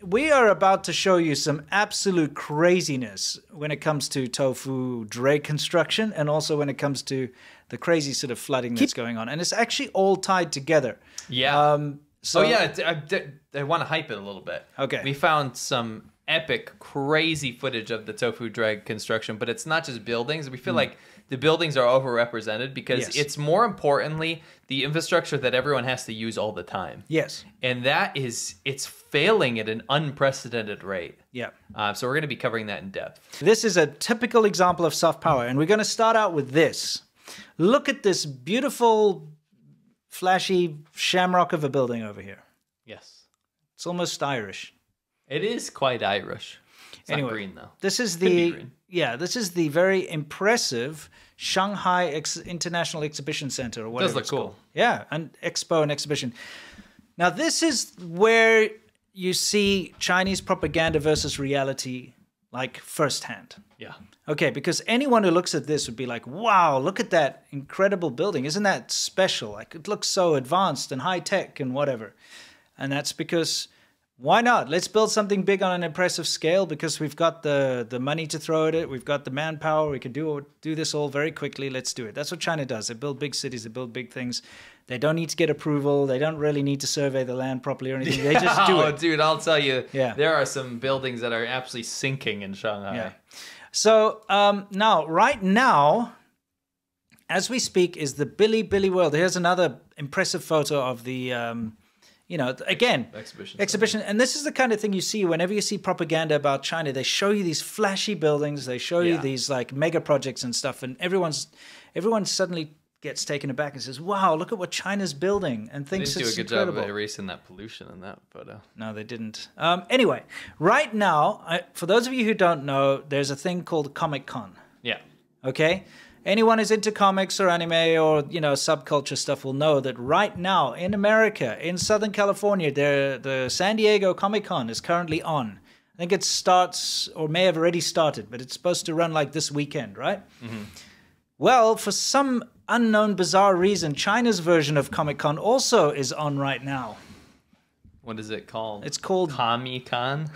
we are about to show you some absolute craziness when it comes to tofu Dreg construction, and also when it comes to the crazy sort of flooding that's going on. And it's actually all tied together. Yeah. So I want to hype it a little bit. Okay. We found some epic, crazy footage of the tofu Dreg construction, but it's not just buildings. We feel like the buildings are overrepresented because it's more importantly the infrastructure that everyone has to use all the time. Yes. And it's failing at an unprecedented rate. Yeah. So we're going to be covering that in depth. This is a typical example of soft power, and we're going to start out with this. Look at this beautiful, flashy shamrock of a building over here. Yes. It's almost Irish. It is quite Irish. It's anyway, not green though. This is this is the very impressive Shanghai International Exhibition Center, or whatever. Does look it's cool. called. Yeah, an expo and exhibition. Now this is where you see Chinese propaganda versus reality, like firsthand. Yeah. Okay, because anyone who looks at this would be like, wow, look at that incredible building. Isn't that special? Like, it looks so advanced and high tech and whatever. And that's because, why not? Let's build something big on an impressive scale because we've got the money to throw at it. We've got the manpower. We can do this all very quickly. Let's do it. That's what China does. They build big cities. They build big things. They don't need to get approval. They don't really need to survey the land properly or anything. They just do it. Oh, dude, I'll tell you, there are some buildings that are absolutely sinking in Shanghai. Yeah. So right now, as we speak, is the Billy World. Here's another impressive photo of the, again, exhibition. And this is the kind of thing you see whenever you see propaganda about China. They show you these flashy buildings. They show you these like mega projects and stuff. And everyone suddenly gets taken aback and says, wow, look at what China's building, and thinks it's incredible. They didn't do a good job of erasing that pollution in that photo. No, they didn't. Anyway, right now, for those of you who don't know, there's a thing called Comic-Con. Yeah. Okay? Anyone who's into comics or anime or, subculture stuff will know that right now in America, in Southern California, the San Diego Comic-Con is currently on. I think it starts, or may have already started, but it's supposed to run like this weekend, right? Mm-hmm. Well, for some unknown, bizarre reason, China's version of Comic-Con also is on right now. What is it called? It's called Comic-Con.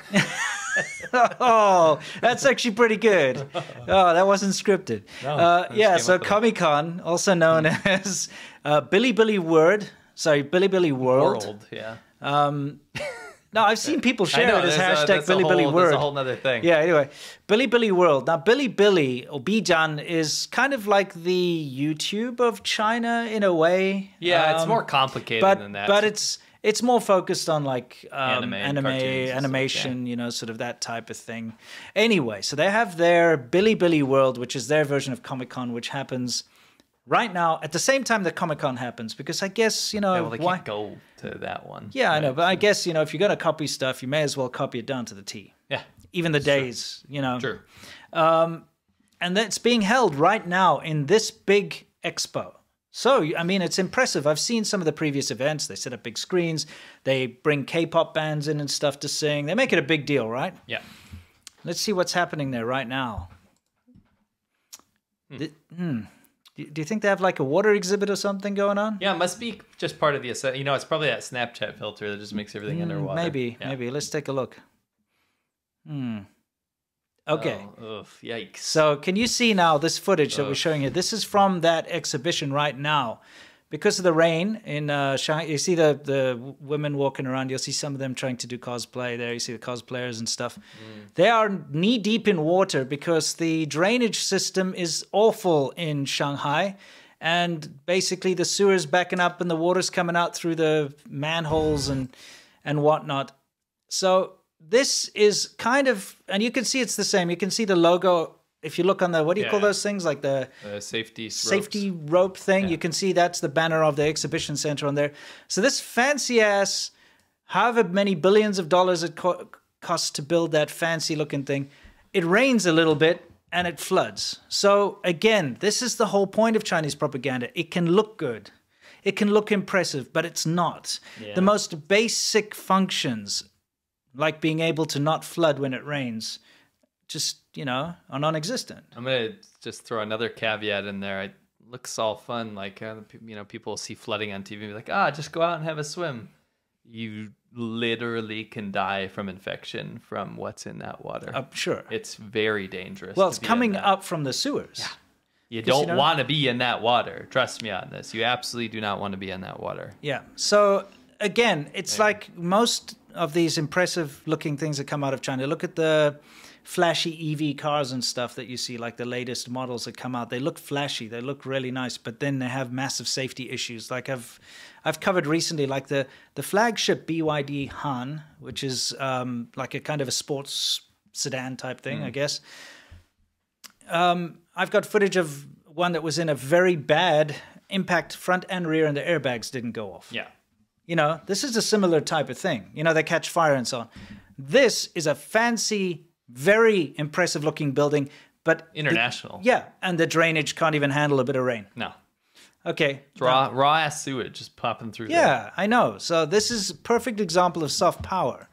Oh, that's actually pretty good. Oh, that wasn't scripted. No, so Comic-Con, also known as Billy World. Billy World. Yeah. No, I've seen people share it as hashtag Billy World. That's a whole other thing. Yeah, anyway, Billy World. Now, Billy, or Bijan, is kind of like the YouTube of China in a way. Yeah, it's more complicated than that. But it's more focused on like animation, sort of that type of thing. Anyway, so they have their Billy World, which is their version of Comic-Con, which happens right now at the same time that Comic-Con happens, because I guess, they can't go to that one. Yeah, right? I know, but I guess, if you're going to copy stuff, you may as well copy it down to the T. Yeah. Even the days, Sure. And that's being held right now in this big expo. So, I mean, it's impressive. I've seen some of the previous events. They set up big screens. They bring K-pop bands in and stuff to sing. They make it a big deal, right? Yeah. Let's see what's happening there right now. Do you think they have like a water exhibit or something going on? Yeah, it must be just part of the, it's probably that Snapchat filter that just makes everything underwater. Maybe. Let's take a look. Okay. Oh, yikes. So can you see now this footage that we're showing here? This is from that exhibition right now. Because of the rain in Shanghai, you see the women walking around. You'll see some of them trying to do cosplay there. You see the cosplayers and stuff. They are knee-deep in water because the drainage system is awful in Shanghai. And basically the sewer's backing up and the water's coming out through the manholes and whatnot. So this is kind of, and you can see it's the same. You can see the logo. If you look on the, what do you call those things? Like the safety rope thing. Yeah. You can see that's the banner of the exhibition center on there. So this fancy ass, however many billions of dollars it costs to build that fancy looking thing, it rains a little bit and it floods. So again, this is the whole point of Chinese propaganda. It can look good. It can look impressive, but it's not. Yeah. The most basic functions, like being able to not flood when it rains, just, are non-existent. I'm going to just throw another caveat in there. It looks all fun. Like, people see flooding on TV and be like, just go out and have a swim. you literally can die from infection from what's in that water. Sure. It's very dangerous. Well, it's coming up from the sewers. Yeah. You don't want to be in that water. Trust me on this. You absolutely do not want to be in that water. Yeah. So, again, it's like most of these impressive looking things that come out of China. Look at the flashy EV cars and stuff that you see, like the latest models that come out. They look flashy, they look really nice, but then they have massive safety issues. Like I've covered recently, like the flagship BYD Han, which is like a kind of a sports sedan type thing, I guess. I've got footage of one that was in a very bad impact, front and rear, and the airbags didn't go off. Yeah. You know, this is a similar type of thing. You know, they catch fire and so on. This is a fancy, very impressive looking building, but international. And the drainage can't even handle a bit of rain. No. Okay. It's raw ass sewage just popping through there. Yeah, I know. So this is a perfect example of soft power.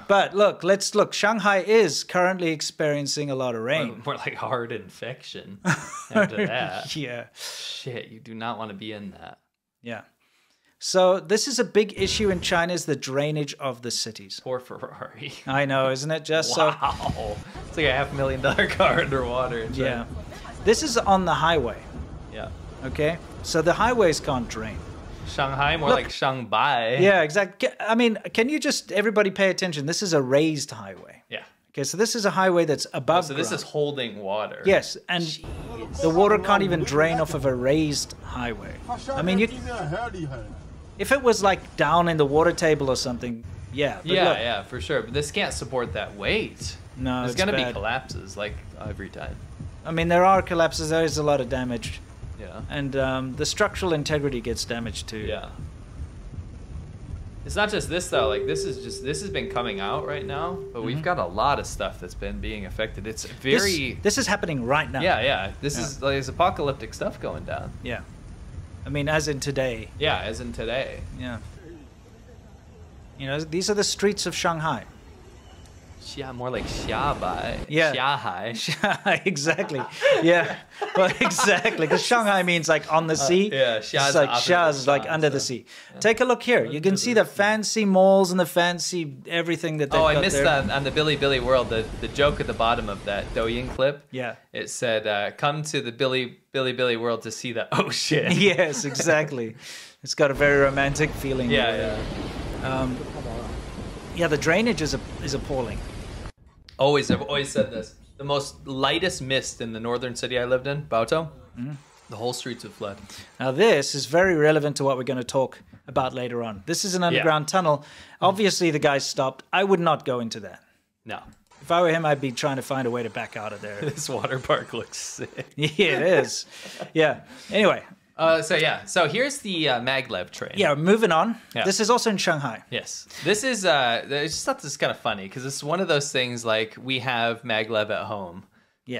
But look, let's look. Shanghai is currently experiencing a lot of rain. More like hard infection after that. Yeah. Shit, you do not want to be in that. Yeah. So this is a big issue in China, is the drainage of the cities. Poor Ferrari. I know, isn't it? Just wow. It's like a $500,000 car underwater in China. Yeah. This is on the highway. Yeah. Okay? So the highways can't drain. Shanghai, more like Shanghai. Yeah, exactly. I mean, can you just, everybody pay attention? This is a raised highway. Yeah. Okay, so this is a highway that's above So this is holding water. Yes, and the water can't even drain off of a raised highway. I mean, if it was like down in the water table or something, yeah. But look, yeah, for sure. But this can't support that weight. No, there's it's going to be bad. collapses like every time. I mean, there are collapses. There is a lot of damage. Yeah. And the structural integrity gets damaged too. Yeah. It's not just this though. Like this has been coming out right now, but we've got a lot of stuff that's been being affected. It's very. This is happening right now. Yeah. This is like, there's apocalyptic stuff going down. Yeah. I mean, as in today. Yeah, as in today. Yeah. You know, these are the streets of Shanghai. Yeah, more like Xiabai. Yeah. Xiahai. Exactly. Yeah. Well, exactly. Because Shanghai means like on the sea. Yeah, Xia is like under the sea. Yeah. Take a look here. You can see the fancy malls and the fancy everything that they've got I missed there. that on the Billy Billy World. The joke at the bottom of that Douyin clip. Yeah. It said, "Come to the Billy Billy World to see the ocean." Yes, exactly. It's got a very romantic feeling. Yeah. Yeah, the drainage is appalling. I've always said this. The most lightest mist in the northern city I lived in, Baotou, the whole streets would flood. Now this is very relevant to what we're going to talk about later on. This is an underground tunnel. Obviously the guy stopped. I would not go into that. No. If I were him, I'd be trying to find a way to back out of there. This water park looks sick. Yeah, it is. Yeah. Anyway. So here's the maglev train. Yeah, moving on. Yeah. This is also in Shanghai. Yes. This is, I just thought this is kind of funny because it's one of those things like we have maglev at home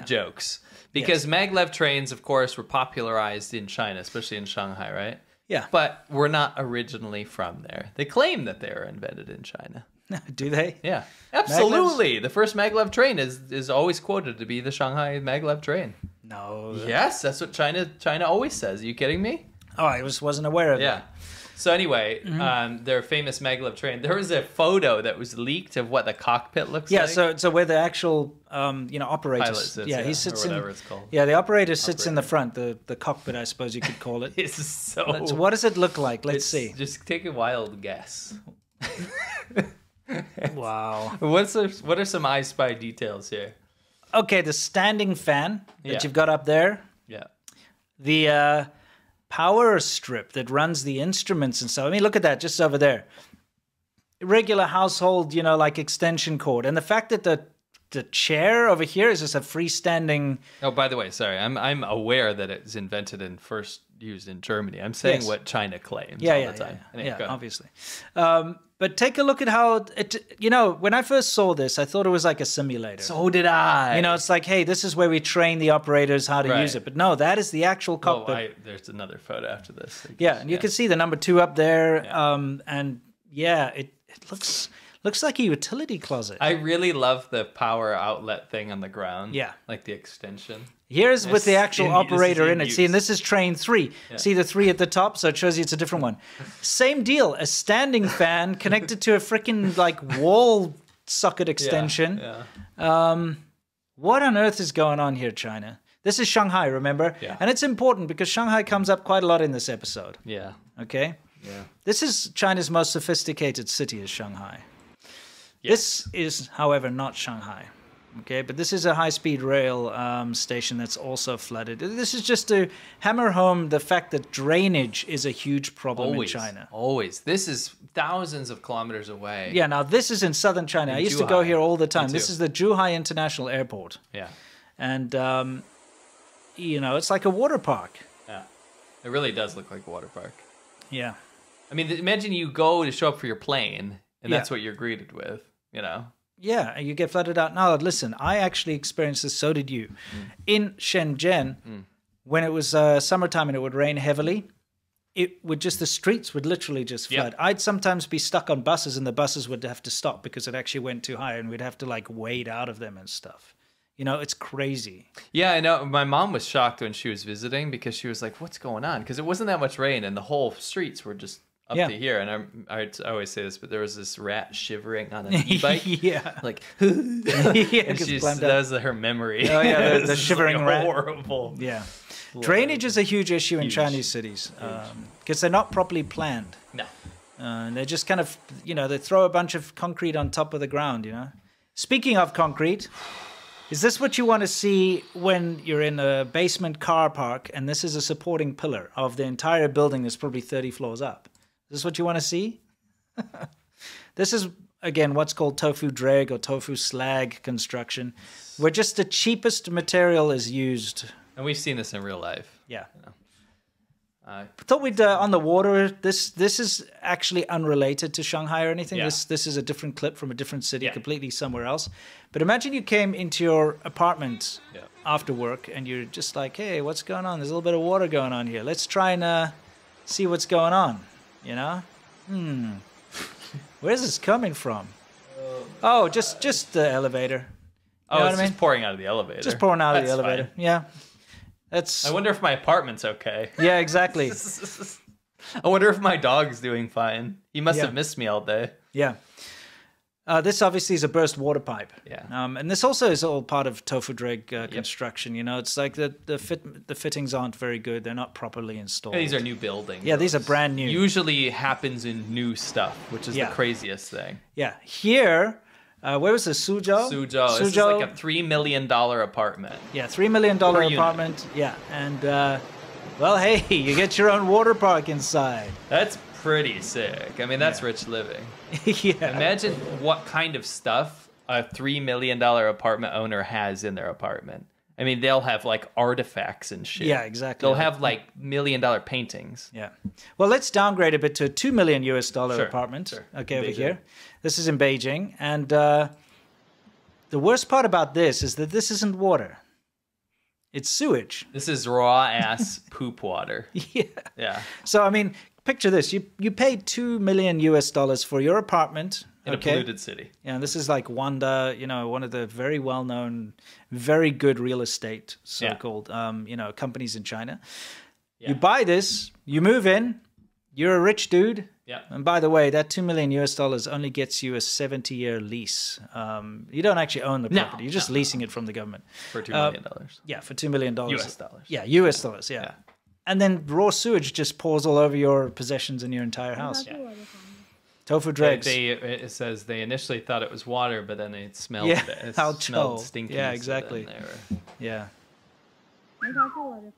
jokes. Because maglev trains, of course, were popularized in China, especially in Shanghai, right? Yeah. But were not originally from there. They claim that they were invented in China. Do they? Yeah, absolutely. Maglevs? The first maglev train is always quoted to be the Shanghai maglev train. No. Yes, that's what China always says. Are you kidding me? Oh, I wasn't aware of that. So anyway, their famous maglev train. There was a photo that was leaked of what the cockpit looks like. Yeah, so where the actual operator pilot sits, he sits or whatever in. It's called. Yeah, the operator sits in the front, the cockpit, I suppose you could call it. It's so. What does it look like? Let's see. Just take a wild guess. Wow. What are some I Spy details here? Okay, the standing fan that you've got up there. Yeah. The power strip that runs the instruments and stuff. I mean, look at that, just over there. Regular household, like extension cord. And the fact that the chair over here is just a freestanding... Oh, by the way, sorry. I'm aware that it's invented and first used in Germany. I'm saying what China claims all the time. Yeah, obviously. But take a look at how when I first saw this, I thought it was like a simulator. So did I. It's like, hey, this is where we train the operators how to use it. But no, that is the actual cockpit. There's another photo after this. And you can see the number 2 up there. Yeah. It looks like a utility closet. I really love the power outlet thing on the ground. Yeah. Like the extension. Here's with the actual operator in it. use. See, and this is train 3. Yeah. See the 3 at the top? So it shows you it's a different one. Same deal. A standing fan connected to a freaking like wall socket extension. Yeah. What on earth is going on here, China? This is Shanghai, remember? Yeah. And it's important because Shanghai comes up quite a lot in this episode. Yeah. Okay? Yeah. This is China's most sophisticated city is Shanghai. Yes. This is, however, not Shanghai. Okay, but this is a high-speed rail station that's also flooded. This is just to hammer home the fact that drainage is a huge problem in China. Always. This is thousands of kilometers away. Yeah, now this is in southern China. I used to go here all the time. This is the Zhuhai International Airport. Yeah. And, you know, it's like a water park. Yeah. It really does look like a water park. Yeah. I mean, imagine you go to show up for your plane, and that's what you're greeted with, you know? Yeah, and you get flooded out. Now, listen, I actually experienced this, so did you. In Shenzhen, when it was summertime and it would rain heavily, the streets would literally just flood. Yep. I'd sometimes be stuck on buses and the buses would have to stop because it actually went too high and we'd have to like wade out of them and stuff. You know, it's crazy. Yeah, I know. My mom was shocked when she was visiting because she was like, what's going on? Because it wasn't that much rain and the whole streets were just up to here. And I always say this, but there was this rat shivering on an e-bike. Yeah. Like, and that was her memory. Oh, yeah, the shivering like rat. Horrible. Yeah. Drainage is a huge issue in Chinese cities because they're not properly planned. No. They're just kind of, you know, they throw a bunch of concrete on top of the ground, you know. Speaking of concrete, is this what you want to see when you're in a basement car park and this is a supporting pillar of the entire building that's probably 30 floors up? Is this what you want to see? This is, again, what's called tofu dreg or tofu slag construction, where just the cheapest material is used. And we've seen this in real life. Yeah. You know. Thought we'd on the water. This is actually unrelated to Shanghai or anything. Yeah. This is a different clip from a different city, completely somewhere else. But imagine you came into your apartment after work and you're just like, hey, what's going on? There's a little bit of water going on here. Let's try and see what's going on. You know? Where's this coming from? Oh, just the elevator. You know what I mean? Just pouring out of the elevator. Just pouring out of the elevator. Fine. Yeah. I wonder if my apartment's okay. Yeah, exactly. I wonder if my dog's doing fine. He must have missed me all day. Yeah. This obviously is a burst water pipe. Yeah. And this also is all part of tofu dreg construction. You know, it's like the fittings aren't very good. They're not properly installed. Yeah, these are new buildings. Yeah, these are brand new. Usually happens in new stuff, which is the craziest thing. Yeah. Here, where was this? Suzhou? Suzhou. This is like a $3 million apartment. Yeah, $3 million apartment. Yeah. And, well, hey, you get your own water park inside. That's pretty sick. I mean, that's rich living. Yeah. Imagine what kind of stuff a $3 million apartment owner has in their apartment. I mean, they'll have like artifacts and shit. Yeah, exactly. They'll have like $1 million paintings. Yeah. Well, let's downgrade a bit to a $2 million apartment. Sure. Okay, over here. This is in Beijing. And the worst part about this is that this isn't water. It's sewage. This is raw ass poop water. Yeah. Yeah. So, I mean, picture this. You paid $2 million for your apartment. In a polluted city. Yeah, and this is like Wanda, you know, one of the very well-known, very good real estate, so-called, you know, companies in China. Yeah. You buy this, you move in, you're a rich dude. Yeah. And by the way, that $2 million only gets you a 70-year lease. You don't actually own the property. You're just leasing it from the government. For $2 million. Yeah, for $2 million. US dollars. Yeah, US dollars, yeah. And then raw sewage just pours all over your possessions in your entire house. Yeah. Tofu dregs. It says they initially thought it was water, but then they smelled it. It smelled stinky. Yeah, exactly. Yeah.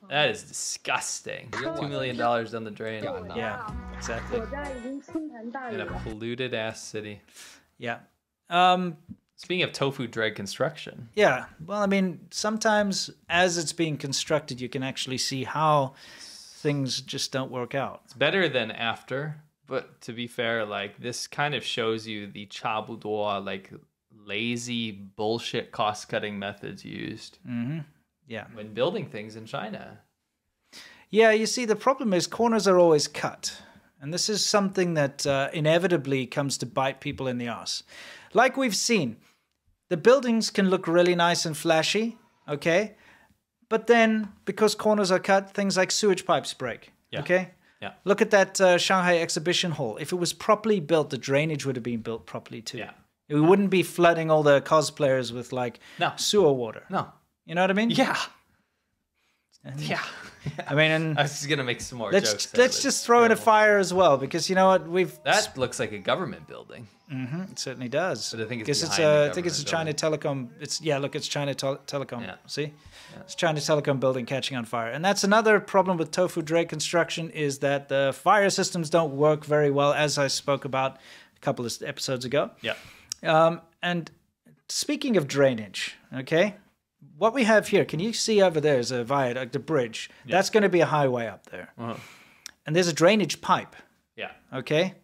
That is disgusting. $2 million down the drain. Yeah, exactly. In a polluted ass city. Yeah. Speaking of tofu dreg construction. Yeah. Well, I mean, sometimes as it's being constructed, you can actually see how things just don't work out. It's better than after. But to be fair, like, this kind of shows you the chabuduo, like, lazy bullshit cost-cutting methods used. Mm-hmm. Yeah. When building things in China. Yeah, you see, the problem is corners are always cut. And this is something that inevitably comes to bite people in the arse. Like we've seen, the buildings can look really nice and flashy, okay? But then, because corners are cut, things like sewage pipes break. Yeah. Okay? Yeah. Look at that Shanghai exhibition hall. If it was properly built, the drainage would have been built properly too. Yeah. We wouldn't be flooding all the cosplayers with like sewer water. No. You know what I mean? Yeah. And, yeah. I mean, and I was just gonna make some more jokes. Let's just throw in a fire as well, because you know what that looks like a government building. It certainly does. But I think it's I think it's a China Telecom. It's look, it's China Telecom. Yeah. See, it's China Telecom building catching on fire, and that's another problem with Tofu Dreg construction is that the fire systems don't work very well, as I spoke about a couple of episodes ago. Yeah. And speaking of drainage, okay. What we have here, can you see over there is a viaduct, a bridge. Yeah. That's going to be a highway up there. And there's a drainage pipe. Yeah. Okay?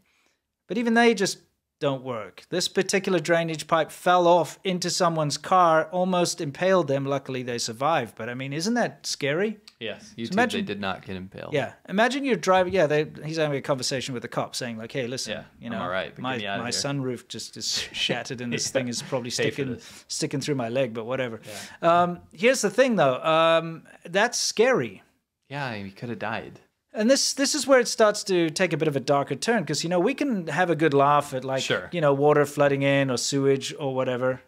But even they just don't work. This particular drainage pipe fell off into someone's car, almost impaled them. Luckily, they survived. But, I mean, isn't that scary? Yes. They did not get impaled. Yeah. Imagine you're driving. Yeah, he's having a conversation with the cop saying, like, hey, listen, you know, I'm all right, my sunroof just is shattered and this thing is probably sticking through my leg, but whatever. Yeah. Here's the thing, though. That's scary. Yeah, he could have died. And this is where it starts to take a bit of a darker turn, because, you know, we can have a good laugh at, like, you know, water flooding in or sewage or whatever,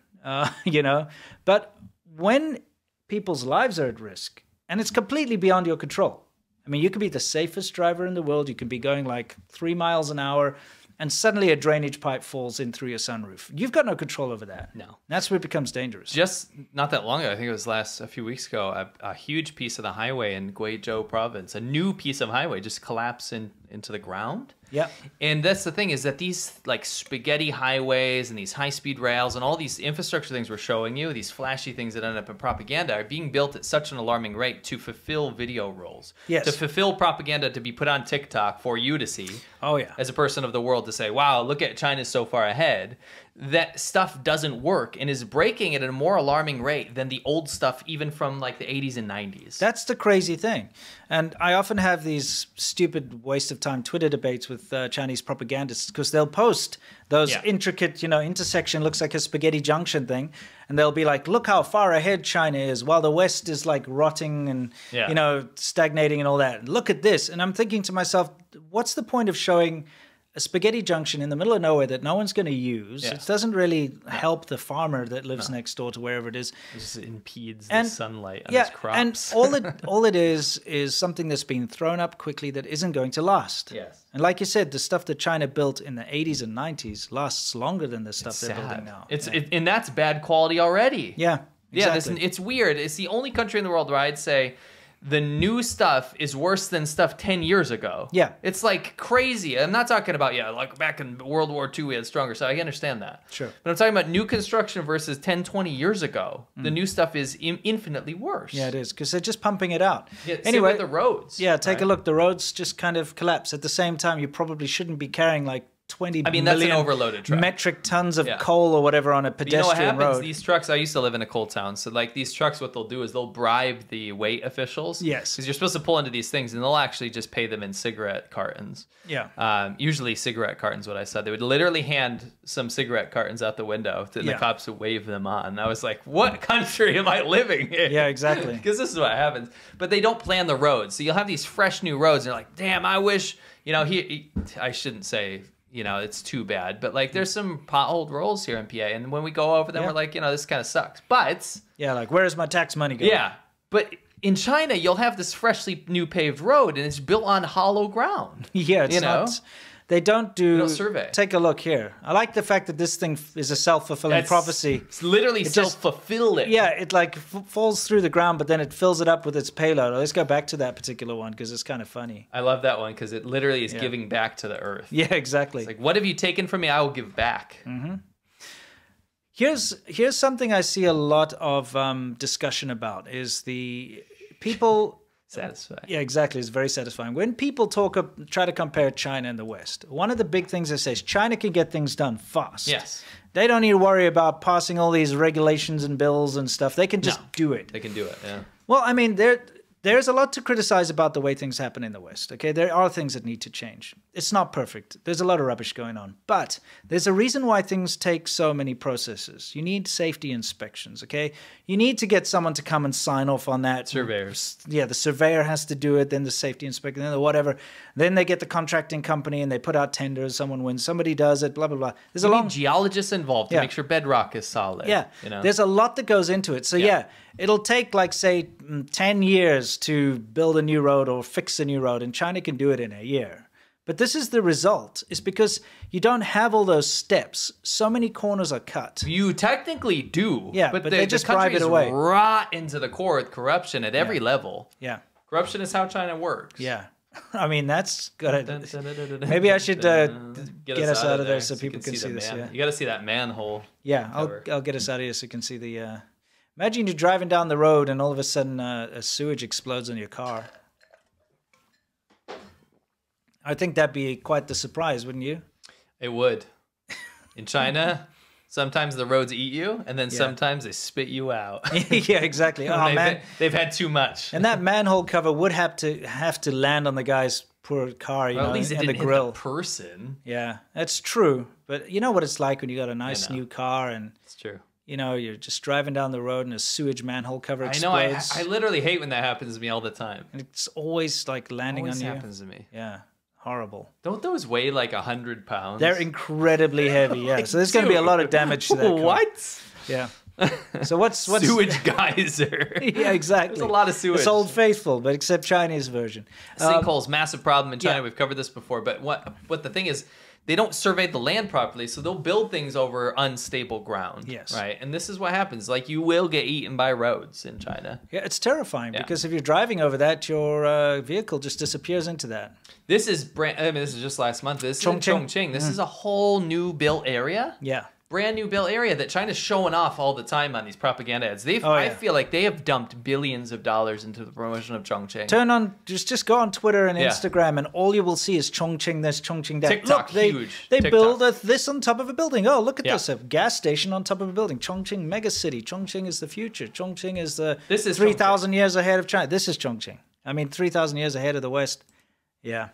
you know. But when people's lives are at risk, and it's completely beyond your control. I mean, you could be the safest driver in the world. You can be going like 3 miles an hour, and suddenly a drainage pipe falls in through your sunroof. You've got no control over that. No. That's where it becomes dangerous. Just not that long ago, I think it was a few weeks ago, a huge piece of the highway in Guizhou province, a new piece of highway just collapsed into the ground. Yeah. And that's the thing, is that these like spaghetti highways and these high-speed rails and all these infrastructure things we're showing you, these flashy things that end up in propaganda, are being built at such an alarming rate to fulfill video roles. Yes. To fulfill propaganda to be put on TikTok for you to see. Oh, yeah. As a person of the world to say, wow, look at China's so far ahead. That stuff doesn't work and is breaking at a more alarming rate than the old stuff, even from like the 80s and 90s. That's the crazy thing. And I often have these stupid waste of time Twitter debates with Chinese propagandists, because they'll post those intricate, you know, intersection, looks like a spaghetti junction thing. And they'll be like, look how far ahead China is, while the West is like rotting and, you know, stagnating and all that. Look at this. And I'm thinking to myself, what's the point of showing a spaghetti junction in the middle of nowhere that no one's going to use? It doesn't really help the farmer that lives next door to wherever it is. It just impedes the sunlight on his crops. And all it is something that's been thrown up quickly that isn't going to last. Yes. And like you said, the stuff that China built in the 80s and 90s lasts longer than the stuff they're building now. And that's bad quality already. Yeah, exactly. Yeah, it's weird. It's the only country in the world where I'd say the new stuff is worse than stuff 10 years ago. Yeah. It's like crazy. I'm not talking about, like back in World War II we had stronger stuff. I understand that. Sure. But I'm talking about new construction versus 10, 20 years ago. The new stuff is infinitely worse. Yeah, it is, because they're just pumping it out. Yeah, anyway, the roads. Yeah, take a look. The roads just kind of collapse. At the same time, you probably shouldn't be carrying like 20 that's an million overloaded truck. Metric tons of coal or whatever on a pedestrian road. You know what happens? Road. These trucks, I used to live in a coal town, so like these trucks, what they'll do is they'll bribe the weight officials. Yes. Because you're supposed to pull into these things, and they'll actually just pay them in cigarette cartons. Yeah. Usually cigarette cartons, what I said. They would literally hand some cigarette cartons out the window, and the cops would wave them on. And I was like, what country am I living in? Yeah, exactly. Because this is what happens. But they don't plan the roads. So you'll have these fresh new roads, and you're like, damn, I wish, I shouldn't say, it's too bad. But like, there's some potholed roads here in PA, and when we go over them, we're like, this kind of sucks. But like, where's my tax money going? Yeah, but in China, you'll have this freshly new paved road, and it's built on hollow ground. Yeah, it's not. They don't survey. Take a look here. I like the fact that this thing is a self-fulfilling prophecy. It's literally self-fulfilling. Yeah, it like falls through the ground, but then it fills it up with its payload. Let's go back to that particular one, because it's kind of funny. I love that one, because it literally is giving back to the earth. Yeah, exactly. It's like, what have you taken from me? I will give back. Mm-hmm. Here's something I see a lot of discussion about, is the people... Satisfying. Yeah, exactly. It's very satisfying. When people try to compare China and the West, one of the big things they say is China can get things done fast. Yes. They don't need to worry about passing all these regulations and bills and stuff. They can just do it. They can do it, yeah. Well, I mean, there's a lot to criticize about the way things happen in the West. Okay, there are things that need to change. It's not perfect. There's a lot of rubbish going on. But there's a reason why things take so many processes. You need safety inspections, okay? You need to get someone to come and sign off on that. Surveyors. Yeah, the surveyor has to do it, then the safety inspector, then the whatever. Then they get the contracting company and they put out tenders. Someone wins, somebody does it, blah, blah, blah. There's a long geologists involved to make sure bedrock is solid. Yeah, you know? There's a lot that goes into it. So yeah, it'll take like, say, 10 years to build a new road or fix a new road, and China can do it in a year. But this is the result. It's because you don't have all those steps. So many corners are cut. You technically do. Yeah, but they just drive it away. Rot into the core with corruption at every level. Yeah. Corruption is how China works. Yeah. I mean, that's good. Maybe I should get us out of there so people can see this. Yeah. You got to see that manhole. Yeah, I'll get us out of here so you can see the... Imagine you're driving down the road and all of a sudden a sewage explodes on your car. I think that'd be quite the surprise, wouldn't you? It would. In China, sometimes the roads eat you, and then sometimes they spit you out. Yeah, exactly. Oh, man. They've had too much. And that manhole cover would have to land on the guy's poor car, you know, at least it and didn't the grill. Hit the person. Yeah, that's true. But you know what it's like when you got a nice new car and... It's true. You know, you're just driving down the road and a sewage manhole cover explodes. I literally hate when that happens to me all the time. And it's always like landing on you. Always happens to me. Yeah, horrible. Don't those weigh like 100 pounds? They're incredibly heavy, yeah. So there's going to be a lot of damage to that car. What? Yeah. So what's... Sewage geyser. Yeah, exactly. There's a lot of sewage. It's Old Faithful, but except Chinese version. Sinkholes, massive problem in China. We've covered this before. But what the thing is... They don't survey the land properly, so they'll build things over unstable ground. Yes. Right? And this is what happens. Like, you will get eaten by roads in China. Yeah, it's terrifying because if you're driving over that, your vehicle just disappears into that. This is this is just last month. This is in Chongqing. This is a whole new built area. Yeah. Brand new built area that China's showing off all the time on these propaganda ads. I feel like they have dumped billions of dollars into the promotion of Chongqing. Just go on Twitter and Instagram, and all you will see is Chongqing this, Chongqing that. TikTok, look, huge. They build this on top of a building. Oh, look at this, a gas station on top of a building. Chongqing mega city. Chongqing is the future. Chongqing is 3,000 years ahead of China. This is Chongqing. I mean, 3,000 years ahead of the West. Yeah.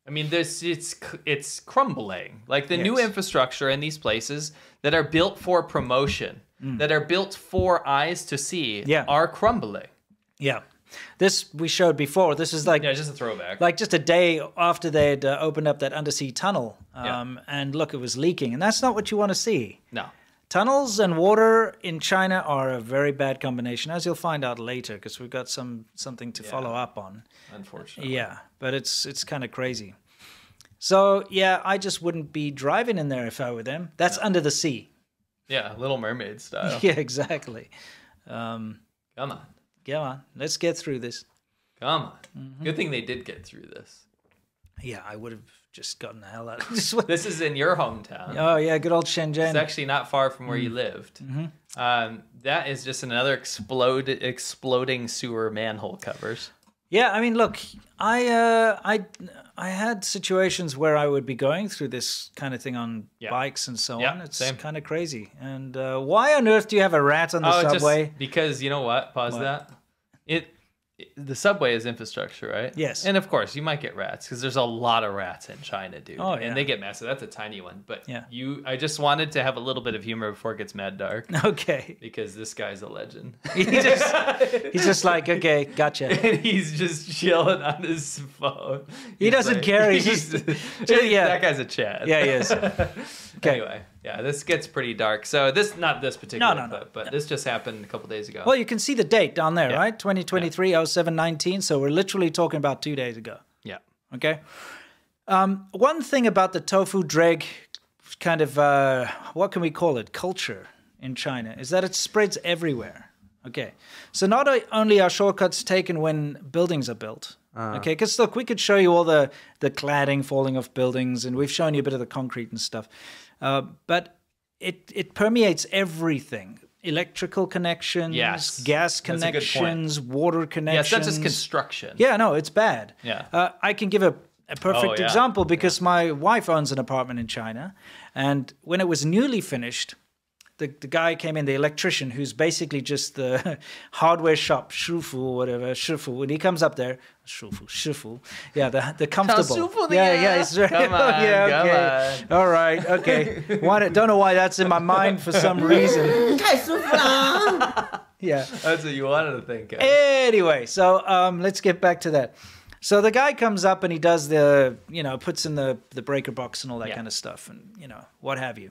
I mean, it's crumbling. Like the new infrastructure in these places that are built for promotion, that are built for eyes to see, are crumbling. Yeah. This we showed before. This is like... Yeah, just a throwback. Like just a day after they'd opened up that undersea tunnel. And look, it was leaking. And that's not what you want to see. No. Tunnels and water in China are a very bad combination, as you'll find out later, because we've got something to follow up on. Unfortunately. Yeah, but it's kind of crazy. So, yeah, I just wouldn't be driving in there if I were them. That's under the sea. Yeah, Little Mermaid style. Yeah, exactly. Come on. Come on. Let's get through this. Come on. Good thing they did get through this. Yeah, I would have just gotten the hell out of this. This is in your hometown. Oh, yeah, good old Shenzhen. It's actually not far from where you lived. That is just another exploding sewer manhole covers. Yeah, I mean, look, I had situations where I would be going through this kind of thing on bikes and so on. It's kind of crazy. And why on earth do you have a rat on the subway? Just because, you know what? Pause that. The subway is infrastructure, right? Yes. And of course, you might get rats because there's a lot of rats in China, dude. Oh, yeah. And they get massive. That's a tiny one. But I just wanted to have a little bit of humor before it gets mad dark. Okay. Because this guy's a legend. He's just like, okay, gotcha. And he's just chilling on his phone. He doesn't care. He's just that guy's a Chad. Yeah, he is. Okay. Anyway, this gets pretty dark. So not this particular clip, but this just happened a couple days ago. Well, you can see the date down there, right? 2023, 0719. So we're literally talking about 2 days ago. Yeah. Okay. One thing about the tofu dreg kind of, what can we call it, culture in China, is that it spreads everywhere. Okay. So not only are shortcuts taken when buildings are built, okay, because look, we could show you all the cladding falling off buildings, and we've shown you a bit of the concrete and stuff, but it permeates everything. Electrical connections, gas connections, water connections. Yes, that's just construction. Yeah, no, it's bad. Yeah. I can give a perfect example because my wife owns an apartment in China, and when it was newly finished, the guy came in, the electrician, who's basically just the hardware shop, Shufu or whatever, Shufu. When he comes up there, Shufu. Yeah, the comfortable. Yeah, it's right. Come on, okay. come on. All right, okay. Don't know why that's in my mind for some reason. Yeah. That's what you wanted to think of. Anyway, so let's get back to that. So the guy comes up and he does the, puts in the breaker box and all that kind of stuff and, what have you.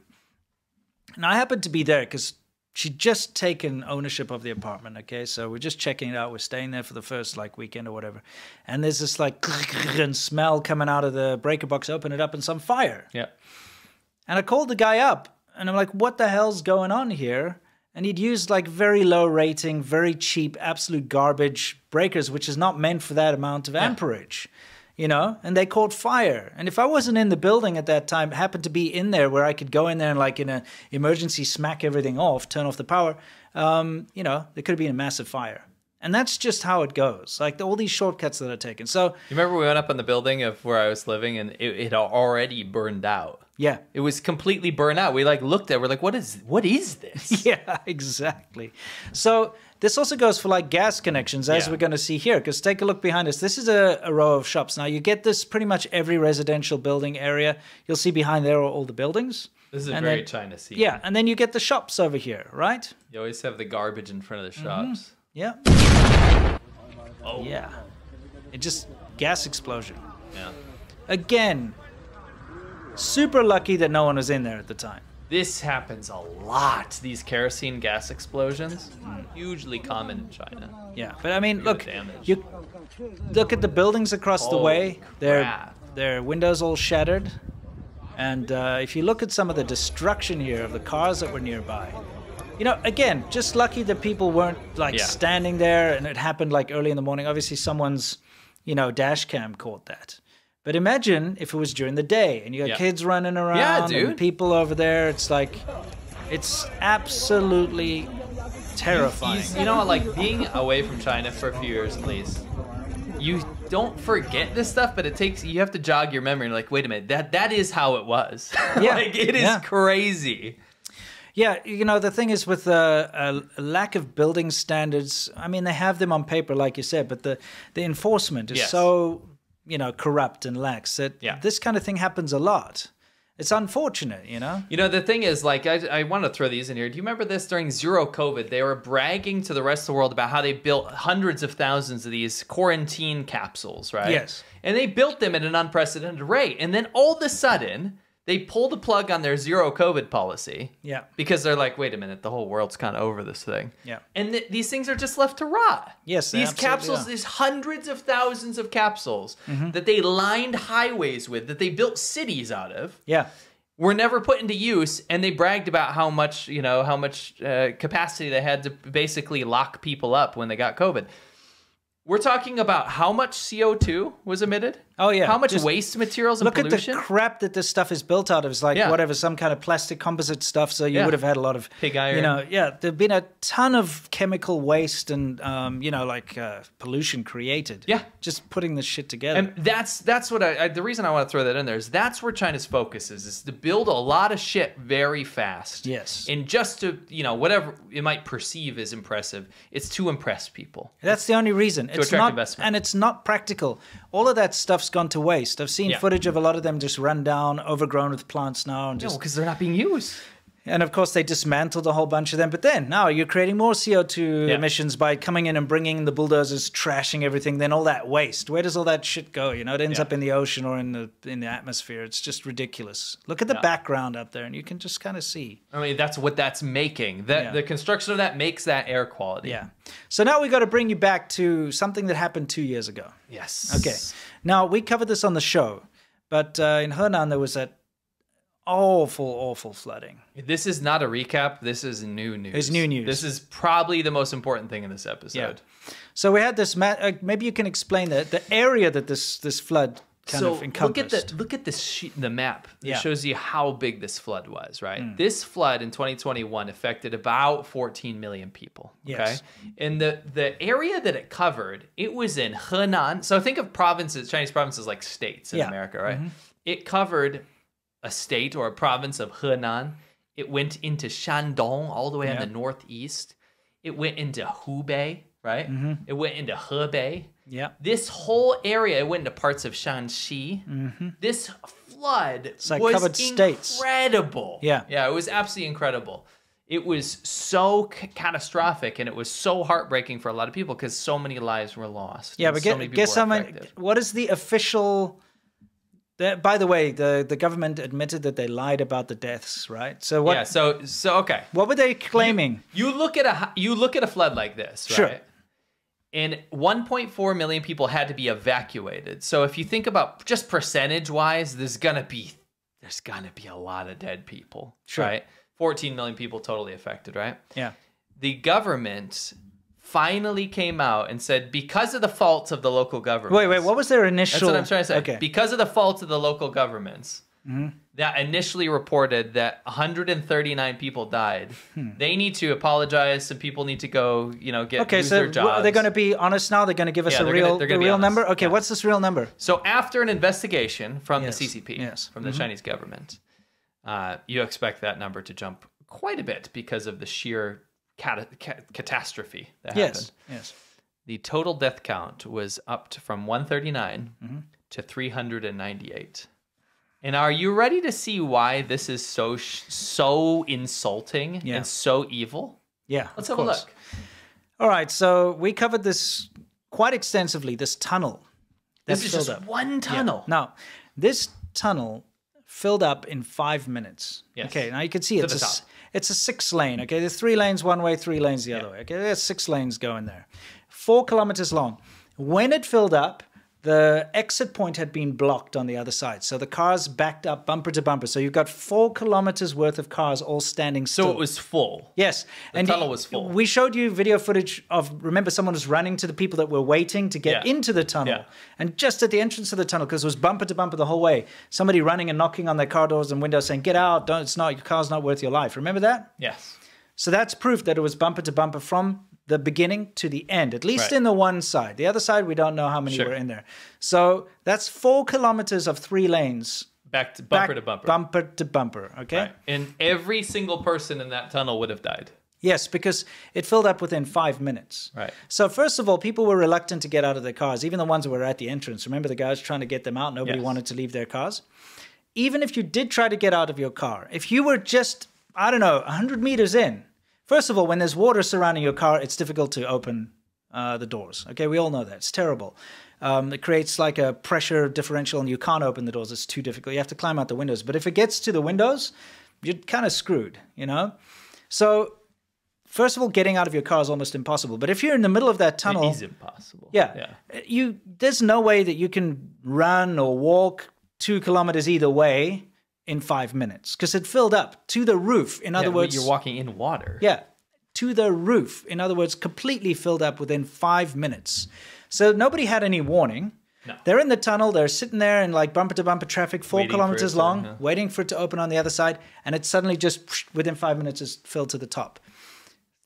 And I happened to be there because she'd just taken ownership of the apartment, okay? So we're just checking it out. We're staying there for the first, weekend or whatever. And there's this, smell coming out of the breaker box. Open it up and some fire. Yeah. And I called the guy up and I'm like, what the hell's going on here? And he'd used very low rating, very cheap, absolute garbage breakers, which is not meant for that amount of amperage, and they caught fire. And if I wasn't in the building at that time, happened to be in there where I could go in there and in an emergency smack everything off, turn off the power, there could have been a massive fire. And that's just how it goes. All these shortcuts that are taken. So you remember we went up on the building of where I was living and it had already burned out. Yeah. It was completely burned out. We looked at it, we're like, what is this? Yeah, exactly. So this also goes for gas connections, as we're going to see here, because take a look behind us. This is a row of shops. Now you get this pretty much every residential building area. You'll see behind there are all the buildings. This is very China scene. Yeah, and then you get the shops over here, right? You always have the garbage in front of the shops. Yeah. Oh. Yeah. It just gas explosion. Yeah. Again, super lucky that no one was in there at the time. This happens a lot. These kerosene gas explosions, hugely common in China. Yeah, but I mean, look, you look at the buildings across the way. Their windows all shattered. And if you look at some of the destruction here of the cars that were nearby, again, just lucky that people weren't standing there and it happened early in the morning. Obviously, someone's, dash cam caught that. But imagine if it was during the day and you got kids running around and people over there. It's it's absolutely terrifying. You know what, being away from China for a few years at least, you don't forget this stuff, but you have to jog your memory and wait a minute, that is how it was. Yeah. It is crazy. Yeah, the thing is with a lack of building standards, I mean, they have them on paper, like you said, but the enforcement is so, corrupt and lax that this kind of thing happens a lot. It's unfortunate, the thing is, I want to throw these in here. Do you remember this during Zero COVID? They were bragging to the rest of the world about how they built hundreds of thousands of these quarantine capsules, right? Yes. And they built them at an unprecedented rate. And then all of a sudden, they pull the plug on their Zero COVID policy. Yeah. Because they're like, wait a minute, the whole world's kind of over this thing. Yeah. And these things are just left to rot. Yes, these capsules, these hundreds of thousands of capsules that they lined highways with, that they built cities out of. Yeah. Were never put into use, and they bragged about how much capacity they had to basically lock people up when they got COVID. We're talking about how much CO2 was emitted. Oh, yeah. How much waste materials and pollution. Look at the crap that this stuff is built out of. It's whatever, some kind of plastic composite stuff, so you would have had a lot of... Pig iron. There've been a ton of chemical waste and, pollution created. Yeah. Just putting this shit together. And that's what the reason I want to throw that in there is that's where China's focus is to build a lot of shit very fast. Yes. And just to, whatever it might perceive as impressive, it's to impress people. That's the only reason. To attract investment. And it's not practical. All of that stuff's gone to waste. I've seen footage of a lot of them just run down, overgrown with plants now. And just because they're not being used. And of course, they dismantled a whole bunch of them. But then now you're creating more CO2 emissions by coming in and bringing the bulldozers, trashing everything. Then all that waste. Where does all that shit go? It ends up in the ocean or in the atmosphere. It's just ridiculous. Look at the background up there, and you can just kind of see. I mean, that's what that's making. The construction of that makes that air quality. Yeah. So now we got to bring you back to something that happened 2 years ago. Yes. Okay. Now we covered this on the show, but in Henan there was that awful flooding. This is not a recap. This is new news. It's new news. This is probably the most important thing in this episode. Yeah. So we had this. Maybe you can explain the area that this flood kind of encompassed. Look at this sheet, the map. It shows you how big this flood was. Right. This flood in 2021 affected about 14 million people. Okay. Yes. And the area that it covered, it was in Henan. So think of provinces, Chinese provinces like states in America. Right. It covered a state or a province of Henan. It went into Shandong, all the way on the northeast. It went into Hubei, right? It went into Hebei. Yeah. This whole area, it went into parts of Shanxi. This flood was covered states. Incredible. Yeah. Yeah, it was absolutely incredible. It was so catastrophic, and it was so heartbreaking for a lot of people because so many lives were lost. Yeah, but guess how many? What is the official? By the way, the government admitted that they lied about the deaths, right? So what? Yeah. So okay. What were they claiming? You look at a flood like this, right? Sure. And 1.4 million people had to be evacuated. So if you think about just percentage-wise, there's gonna be a lot of dead people, sure. Right? 14 million people totally affected, right? Yeah. The government finally came out and said, because of the faults of the local governments. Wait, what was their initial? That's what I'm trying to say. Okay. Because of the faults of the local governments, that initially reported that 139 people died. They need to apologize. Some people need to go, lose their jobs. Are they going to be honest now? They're going to give us a real number? Okay, what's this real number? So after an investigation from the CCP, from the Chinese government, you expect that number to jump quite a bit because of the sheer catastrophe that happened. Yes. The total death count was up from 139 to 398. And are you ready to see why this is so insulting and so evil? Yeah, let's have a look. All right, so we covered this quite extensively. This tunnel. This is just one tunnel. Yeah. Now, this tunnel filled up in 5 minutes. Yes. Okay, now you can see it's a 6-lane. Okay, there's 3 lanes one way, 3 lanes the other way. Okay, there's 6 lanes going there. 4 kilometers long. When it filled up, the exit point had been blocked on the other side. So the cars backed up bumper to bumper. So you've got 4 kilometers worth of cars all standing still. So it was full. Yes. The tunnel was full. We showed you video footage of, remember, someone was running to the people that were waiting to get into the tunnel. Yeah. And just at the entrance of the tunnel, because it was bumper to bumper the whole way, somebody running and knocking on their car doors and windows saying, get out, your car's not worth your life. Remember that? Yes. So that's proof that it was bumper to bumper from the beginning to the end, at least in the one side. The other side, we don't know how many were in there. So that's 4 kilometers of 3 lanes. Back to bumper to bumper. Bumper to bumper, okay? Right. And every single person in that tunnel would have died. Yes, because it filled up within 5 minutes. Right. So first of all, people were reluctant to get out of their cars, even the ones that were at the entrance. Remember the guys trying to get them out? Nobody wanted to leave their cars. Even if you did try to get out of your car, if you were just, 100 meters in, first of all, when there's water surrounding your car, it's difficult to open the doors. Okay, we all know that. It's terrible. It creates like a pressure differential and you can't open the doors. It's too difficult. You have to climb out the windows. But if it gets to the windows, you're kind of screwed, So first of all, getting out of your car is almost impossible. But if you're in the middle of that tunnel... It is impossible. Yeah. There's no way that you can run or walk 2 kilometers either way in 5 minutes because it filled up to the roof. In other words, you're walking in water. Yeah, to the roof. In other words, completely filled up within 5 minutes. So nobody had any warning. No. They're in the tunnel. They're sitting there in like bumper to bumper traffic, 4 kilometers long, waiting for it to open on the other side. And it suddenly just within 5 minutes is filled to the top.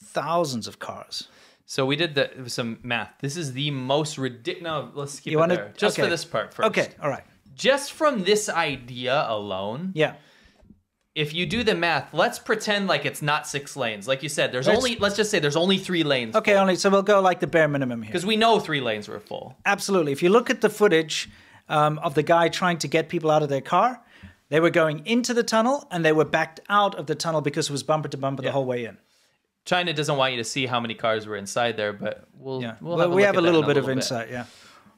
Thousands of cars. So we did some math. This is the most ridiculous. No, let's keep it there. Just for this part first. Okay, all right. Just from this idea alone, if you do the math, let's pretend like it's not 6 lanes. Like you said, let's just say there's only 3 lanes. Okay, so we'll go like the bare minimum here. Because we know 3 lanes were full. Absolutely. If you look at the footage of the guy trying to get people out of their car, they were going into the tunnel and they were backed out of the tunnel because it was bumper to bumper the whole way in. China doesn't want you to see how many cars were inside there, but we have a little bit of insight,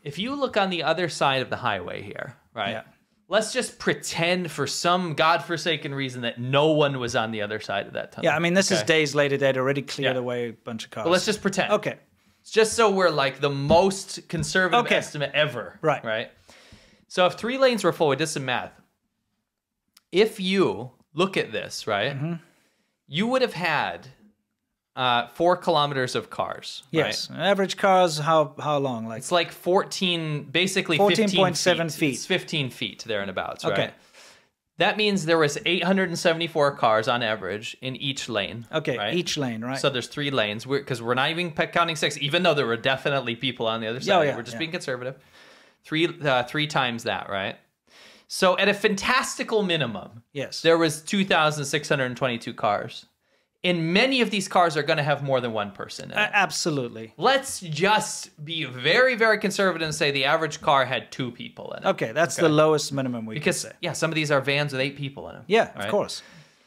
If you look on the other side of the highway here, right? Yeah. Let's just pretend for some godforsaken reason that no one was on the other side of that tunnel. Yeah, I mean, this is days later. They'd already cleared away a bunch of cars. But let's just pretend. Okay. Just so we're like the most conservative estimate ever. Right. So if 3 lanes were full, we did some math. If you look at this, right, you would have had 4 kilometers of cars. Yes. Right? Average cars, how long? Like it's like 14, basically 14.7 feet. It's 15 feet there and abouts, right? Okay. That means there was 874 cars on average in each lane. Okay, right? each lane, right? So there's 3 lanes because we're not even counting 6, even though there were definitely people on the other side. We're just being conservative. 3 times that, right? So at a fantastical minimum, Yes. there was 2,622 cars. And many of these cars are going to have more than one person in it. Absolutely. Let's just be very, very conservative and say the average car had 2 people in it. Okay, that's the lowest minimum we can say. Yeah, some of these are vans with 8 people in them. Yeah, of course.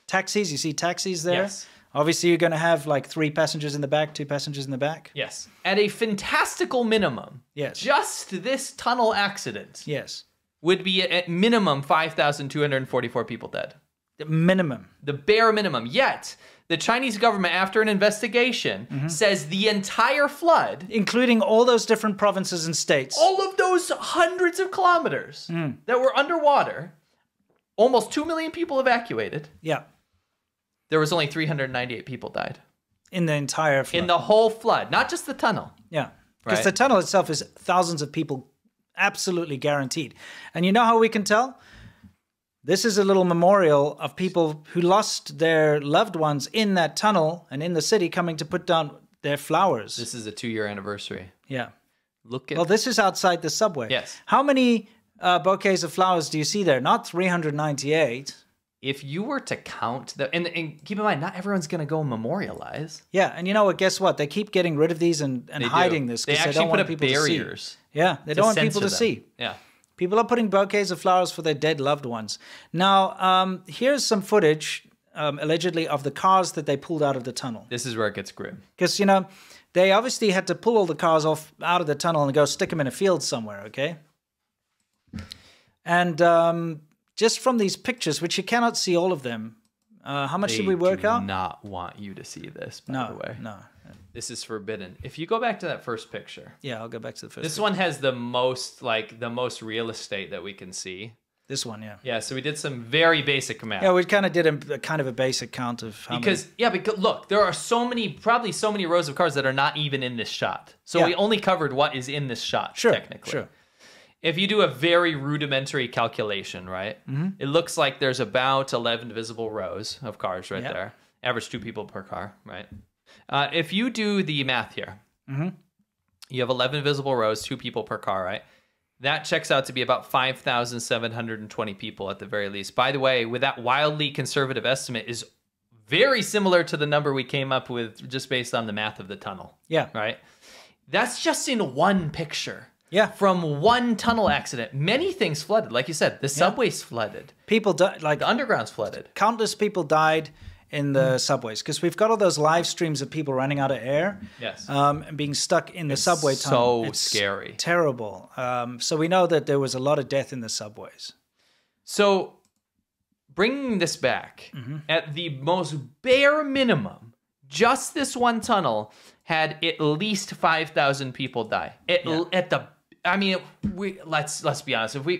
Taxis, you see taxis there? Yes. Obviously, you're going to have like 3 passengers in the back, 2 passengers in the back. Yes. At a fantastical minimum, Yes. just this tunnel accident Yes. would be at minimum 5,244 people dead. The minimum. The bare minimum. Yet, the Chinese government, after an investigation, says the entire flood, Including all those different provinces and states. all of those hundreds of kilometers that were underwater, almost 2 million people evacuated, Yeah. there was only 398 people died. In the entire flood. In the whole flood, not just the tunnel. Yeah. Because Right. the tunnel itself is thousands of people absolutely guaranteed. And you know how we can tell? This is a little memorial of people who lost their loved ones in that tunnel and in the city coming to put down their flowers. This is a 2-year anniversary. Yeah. Look at Well, this is outside the subway. Yes. How many bouquets of flowers do you see there? Not 398. if you were to count the and keep in mind, not everyone's going to go memorialize. Yeah, and you know what? Guess what? They keep getting rid of these and They hiding do. this They because actually they don't put want up people barriers. to see. Yeah, they don't want people to censor see. them. Yeah. People are putting bouquets of flowers for their dead loved ones. Now, here's some footage, allegedly, of the cars that they pulled out of the tunnel. This is where it gets grim. Because, you know, they obviously had to pull all the cars off out of the tunnel and go stick them in a field somewhere, okay? And just from these pictures, which you cannot see all of them, how much did we work out? They do not want you to see this, by the way. No. This is forbidden. If you go back to that first picture. Yeah, I'll go back to the first This picture. one has the most real estate that we can see. This one, yeah. Yeah, so we did some very basic math. Yeah, we kind of did a kind of a basic count of how because look, there are probably so many rows of cars that are not even in this shot. So Yeah. we only covered what is in this shot, technically. Sure. If you do a very rudimentary calculation, right, it looks like there's about 11 visible rows of cars right there. Average 2 people per car, right? If you do the math here, you have 11 visible rows, 2 people per car, right? That checks out to be about 5,720 people at the very least. By the way, with that wildly conservative estimate is very similar to the number we came up with just based on the math of the tunnel. Yeah. Right? That's just in one picture. Yeah. From one tunnel accident. Many things flooded. Like you said, the subway's flooded. People died, like The underground's flooded. countless people died in the subways because we've got all those live streams of people running out of air. Yes. And being stuck in the subway tunnel. So scary. Terrible. So we know that there was a lot of death in the subways. So, bringing this back, at the most bare minimum, just this one tunnel had at least 5,000 people die. Let's be honest. If we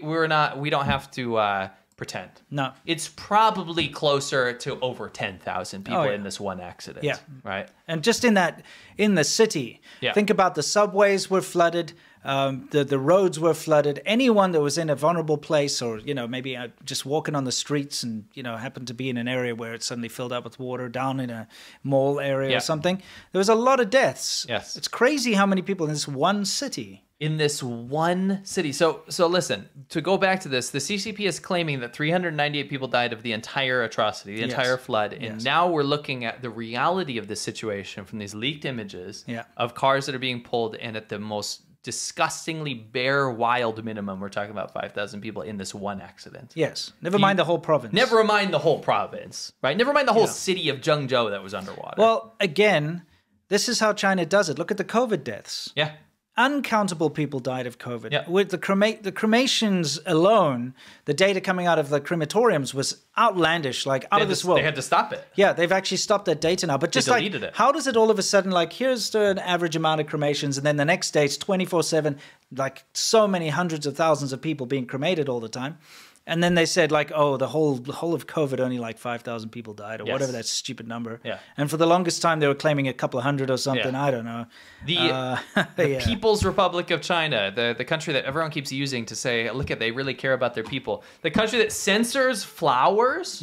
don't have to pretend. No. It's probably closer to over 10,000 people in this one accident. Yeah. Right. And just in the city, think about the subways were flooded, the roads were flooded. Anyone that was in a vulnerable place, or maybe just walking on the streets and happened to be in an area where it suddenly filled up with water, down in a mall area or something, there was a lot of deaths. Yes. It's crazy how many people in this one city. In this one city. So listen, to go back to this, the CCP is claiming that 398 people died of the entire atrocity, the entire flood. And now we're looking at the reality of this situation from these leaked images of cars that are being pulled, and at the most disgustingly bare, wild minimum, we're talking about 5,000 people in this one accident. Yes. Never mind the whole province. Never mind the whole province, right? Never mind the whole city of Zhengzhou that was underwater. Well, again, this is how China does it. Look at the COVID deaths. Yeah. Uncountable people died of COVID. Yeah. With the cremations alone, the data coming out of the crematoriums was outlandish, like out of this world. They had to stop it. Yeah, they've actually stopped that data now. But just They deleted it. How does it all of a sudden, like, here's an average amount of cremations, and then the next day it's 24/7, like so many hundreds of thousands of people being cremated all the time. And then they said, like, oh, the whole of COVID, only like 5,000 people died, or whatever that stupid number. Yeah. And for the longest time, they were claiming a couple of hundred or something. Yeah. I don't know. The People's Republic of China, the country that everyone keeps using to say, look they really care about their people. The country that censors flowers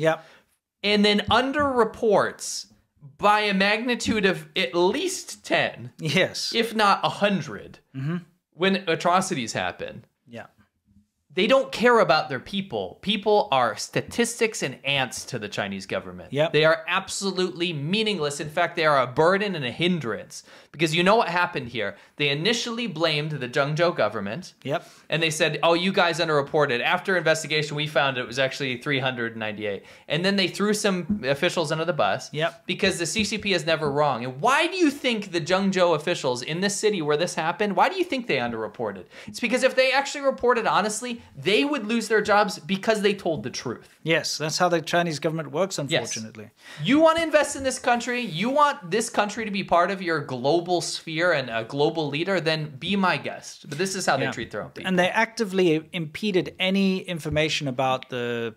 and then underreports by a magnitude of at least 10, yes, if not 100, when atrocities happen. Yeah. they don't care about their people. People are statistics and ants to the Chinese government. Yep. They are absolutely meaningless. In fact, they are a burden and a hindrance. Because you know what happened here? They initially blamed the Zhengzhou government. Yep. And they said, oh, you guys underreported. After investigation, we found it was actually 398. And then they threw some officials under the bus. Yep. Because the CCP is never wrong. And why do you think the Zhengzhou officials in this city where this happened, why do you think they underreported? It's because if they actually reported honestly, they would lose their jobs because they told the truth. Yes, that's how the Chinese government works, unfortunately. Yes. You want to invest in this country, you want this country to be part of your global sphere and a global leader, then be my guest. But this is how they treat their own people. And they actively impeded any information about the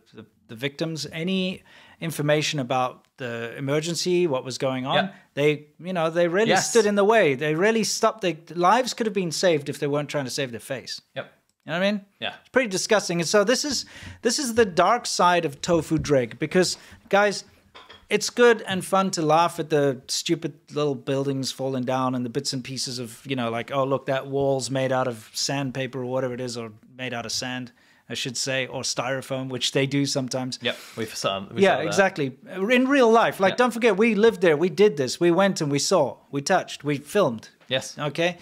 victims, any information about the emergency, what was going on. Yeah. They really stood in the way. They really stopped. Lives could have been saved if they weren't trying to save their face. Yep. You know what I mean? Yeah. It's pretty disgusting. And so this is the dark side of Tofu Dreg, because, guys, it's good and fun to laugh at the stupid little buildings falling down and the bits and pieces of, like, oh, look, that wall's made out of sandpaper or whatever it is, or made out of sand, I should say, or styrofoam, which they do sometimes. Yep, we saw that. Exactly. In real life. Like, don't forget, we lived there. We did this. We went and we saw. We touched. We filmed. Yes. Okay?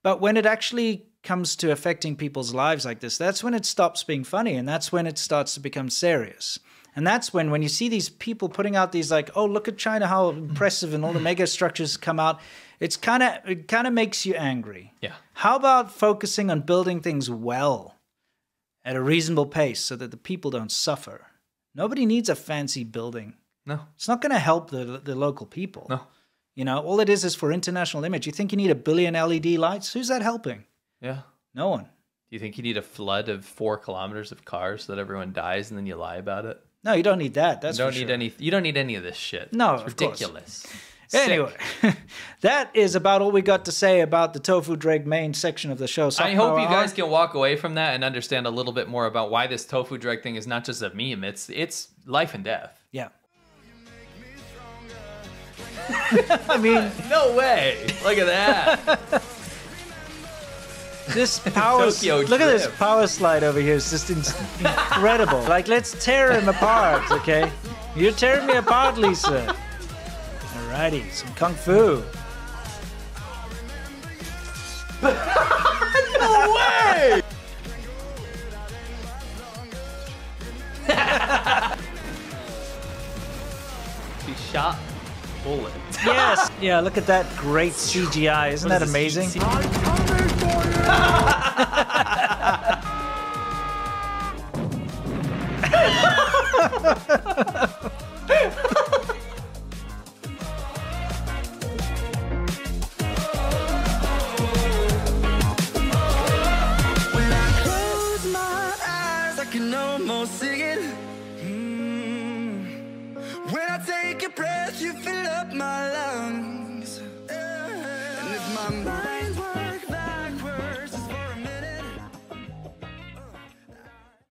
But when it actually comes to affecting people's lives like this, that's when it stops being funny, and that's when it starts to become serious. And that's when you see these people putting out these, like, oh, look at China, how impressive, and all the mega structures come out. It kind of makes you angry. Yeah. How about focusing on building things well at a reasonable pace so that the people don't suffer? Nobody needs a fancy building. No. It's not going to help the local people. No. All it is for international image. You think you need 1 billion LED lights? Who's that helping? Yeah. No one. Do you think you need a flood of 4 kilometers of cars so that everyone dies and then you lie about it? No, you don't need that. That's you don't for need sure. You don't need any of this shit. No, it's of ridiculous. Anyway, that is about all we got to say about the Tofu Dreg main section of the show. I hope you guys can walk away from that and understand a little bit more about why this Tofu Dreg thing is not just a meme. It's life and death. Yeah. I mean, no way. Look at that. This power, look at this power slide over here. It's just incredible. Like, let's tear him apart, okay? You're tearing me apart, Lisa. Alrighty, some kung fu. No way! He shot bullet. Yes. Yeah, look at that great CGI. Isn't that amazing? When I close my eyes, I can almost see it. When I take a breath, you fill up my lungs.